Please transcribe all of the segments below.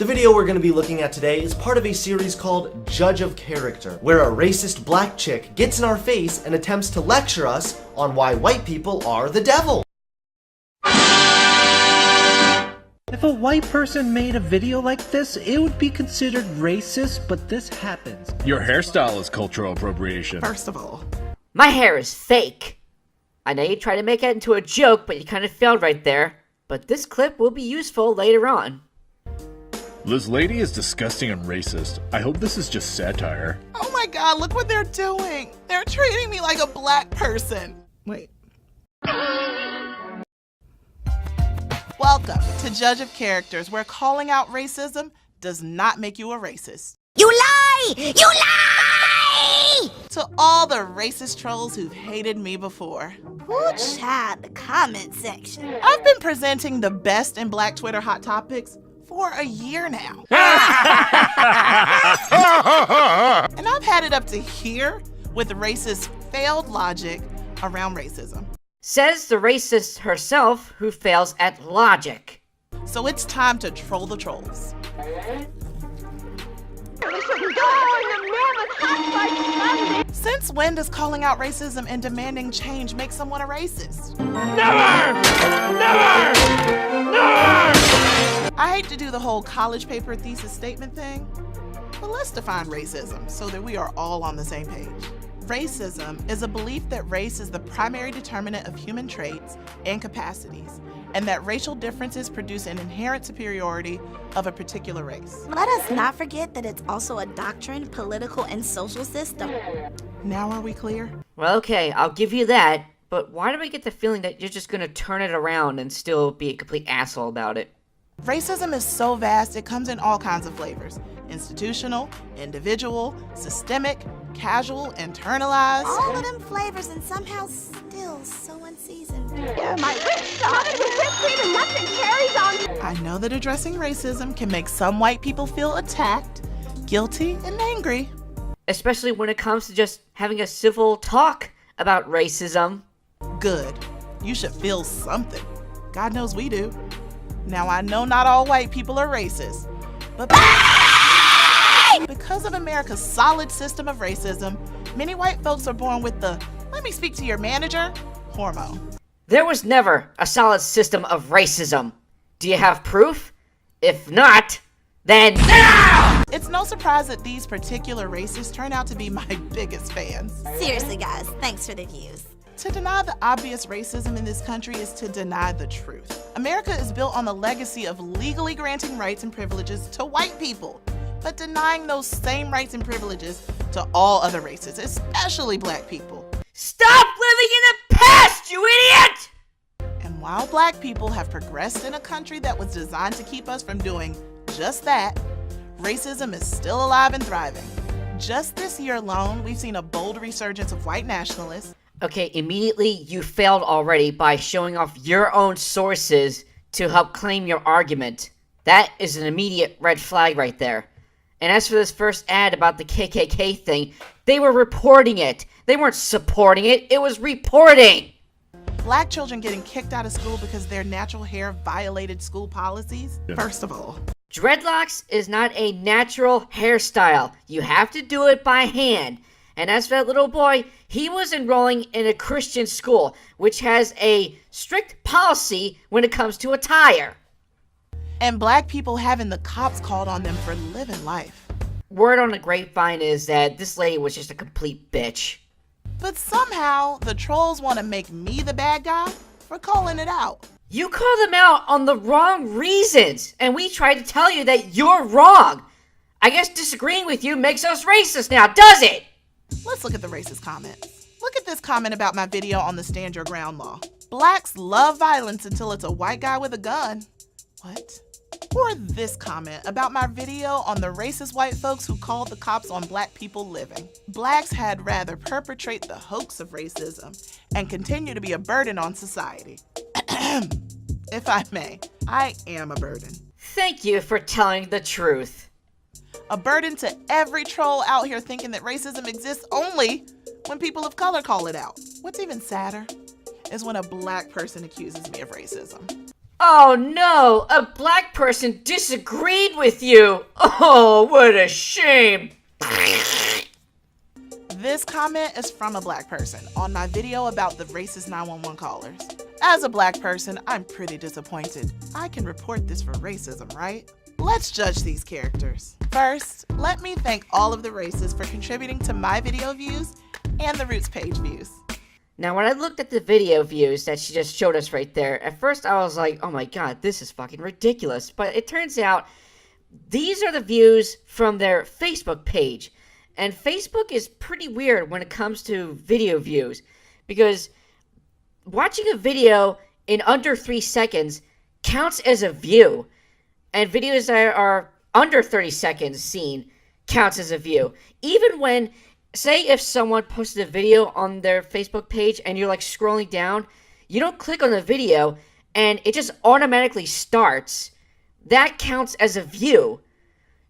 The video we're going to be looking at today is part of a series called Judge of Character, where a racist black chick gets in our face and attempts to lecture us on why white people are the devil. If a white person made a video like this, it would be considered racist, but this happens. Your hairstyle is cultural appropriation. First of all, my hair is fake. I know you tried to make it into a joke, but you kind of failed right there. But this clip will be useful later on. This lady is disgusting and racist. I hope this is just satire. oh my god, look what they're doing. They're treating me like a black person. Wait. Welcome to Judge of Characters, where calling out racism does not make you a racist. You lie! You lie! To all the racist trolls who've hated me before. Ooh, child, the comment section. I've been presenting the best in Black Twitter hot topics for a year now. And I've had it up to here with racist failed logic around racism. Says the racist herself who fails at logic. So it's time to troll the trolls. Since when does calling out racism and demanding change make someone a racist? Never! Never! Never! I hate to do the whole college paper thesis statement thing, but let's define racism so that we are all on the same page. Racism is a belief that race is the primary determinant of human traits and capacities, and that racial differences produce an inherent superiority of a particular race. Let us not forget that it's also a doctrine, political, and social system. Now are we clear? Well, okay, I'll give you that, but why do I get the feeling that you're just gonna turn it around and still be a complete asshole about it? Racism is so vast, it comes in all kinds of flavors. Institutional, individual, systemic, casual, internalized. All of them flavors and somehow still so unseasoned. I know that addressing racism can make some white people feel attacked, guilty, and angry. Especially when it comes to just having a civil talk about racism. Good. You should feel something. God knows we do. Now, I know not all white people are racist, but because of America's solid system of racism, many white folks are born with the "let me speak to your manager" hormone. There was never a solid system of racism. Do you have proof? If not, then It's no surprise that these particular racists turn out to be my biggest fans. Seriously, guys, thanks for the views. To deny the obvious racism in this country is to deny the truth. America is built on the legacy of legally granting rights and privileges to white people, but denying those same rights and privileges to all other races, especially black people. stop living in the past, you idiot! And while black people have progressed in a country that was designed to keep us from doing just that, racism is still alive and thriving. Just this year alone, we've seen a bold resurgence of white nationalists. Okay, immediately you failed already by showing off your own sources to help claim your argument. That is an immediate red flag right there. And as for this first ad about the KKK thing, they were reporting it. They weren't supporting it, it was reporting! Black children getting kicked out of school because their natural hair violated school policies? Yeah. First of all. Dreadlocks is not a natural hairstyle. You have to do it by hand. And as for that little boy, he was enrolling in a Christian school, which has a strict policy when it comes to attire. And black people having the cops called on them for living life. Word on the grapevine is that this lady was just a complete bitch. But somehow, the trolls want to make me the bad guy for calling it out. You call them out on the wrong reasons, and we tried to tell you that you're wrong. I guess disagreeing with you makes us racist now, does it? Let's look at the racist comments. Look at this comment about my video on the Stand Your Ground law. Blacks love violence until it's a white guy with a gun. What? Or this comment about my video on the racist white folks who called the cops on black people living. Blacks had rather perpetrate the hoax of racism and continue to be a burden on society. If I may, I am a burden. Thank you for telling the truth. A burden to every troll out here thinking that racism exists only when people of color call it out. What's even sadder is when a black person accuses me of racism. Oh no, a black person disagreed with you. Oh, what a shame. This comment is from a black person on my video about the racist 911 callers. As a black person, I'm pretty disappointed. I can report this for racism, right? Let's judge these characters. First, let me thank all of the racists for contributing to my video views and the Roots page views. Now, when I looked at the video views that she just showed us right there, at first I was like, oh my god, this is fucking ridiculous. But it turns out, these are the views from their Facebook page. And Facebook is pretty weird when it comes to video views. Because watching a video in under 3 seconds counts as a view. And videos that are under 30 seconds seen counts as a view. Even when, say if someone posted a video on their Facebook page and you're like scrolling down, you don't click on the video and it just automatically starts. That counts as a view.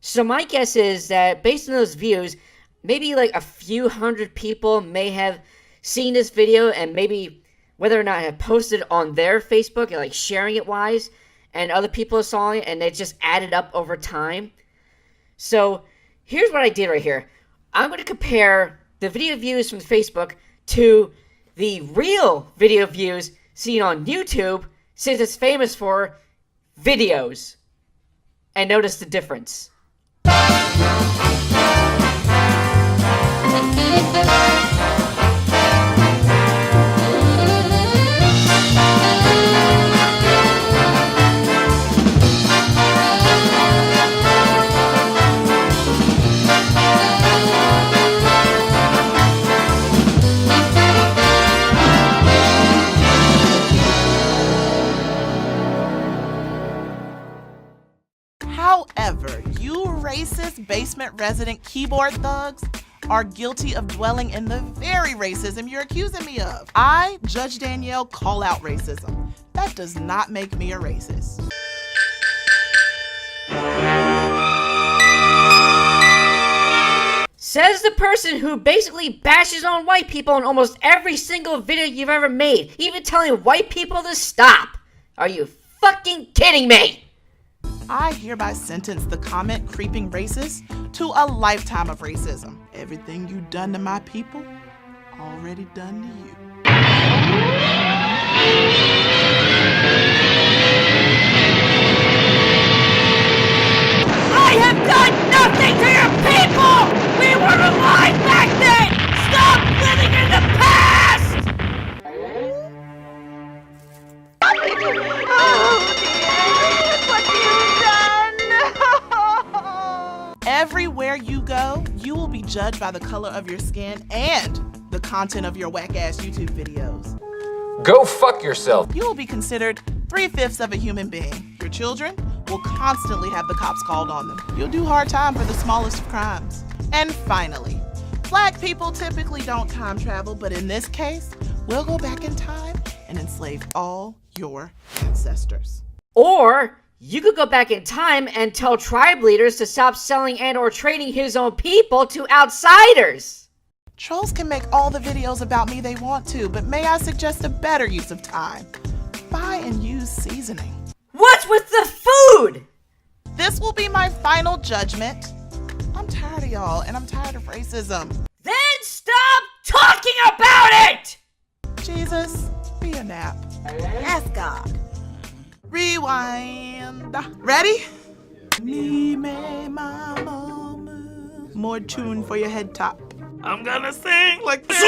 So my guess is that based on those views, maybe like a few hundred people may have seen this video and maybe whether or not have posted on their Facebook and like sharing it wise, and other people saw it and they just added up over time. So here's what I did right here. I'm going to compare the video views from Facebook to the real video views seen on YouTube, since it's famous for videos. And notice the difference. However, you racist basement resident keyboard thugs are guilty of dwelling in the very racism you're accusing me of. I, Judge Danielle, call out racism. That does not make me a racist. Says the person who basically bashes on white people in almost every single video you've ever made, even telling white people to stop. Are you fucking kidding me? I hereby sentence the comment creeping racist to a lifetime of racism. Everything you done to my people, already done to you. I have done nothing to your people! We were alive back then! Stop living in the past! Everywhere you go, you will be judged by the color of your skin and the content of your whack-ass YouTube videos. Go fuck yourself. You will be considered 3/5 of a human being. Your children will constantly have the cops called on them. You'll do hard time for the smallest of crimes. And finally, black people typically don't time travel, but in this case, we'll go back in time and enslave all your ancestors. Or you could go back in time and tell tribe leaders to stop selling and or trading his own people to outsiders. Trolls can make all the videos about me they want to, but may I suggest a better use of time? Buy and use seasoning. What's with the food? This will be my final judgment. I'm tired of y'all, and I'm tired of racism. Then stop talking about it! Jesus, be a nap. Ask God. Rewind. Ready? Me, me, mama, more tune for your head top. I'm gonna sing like this.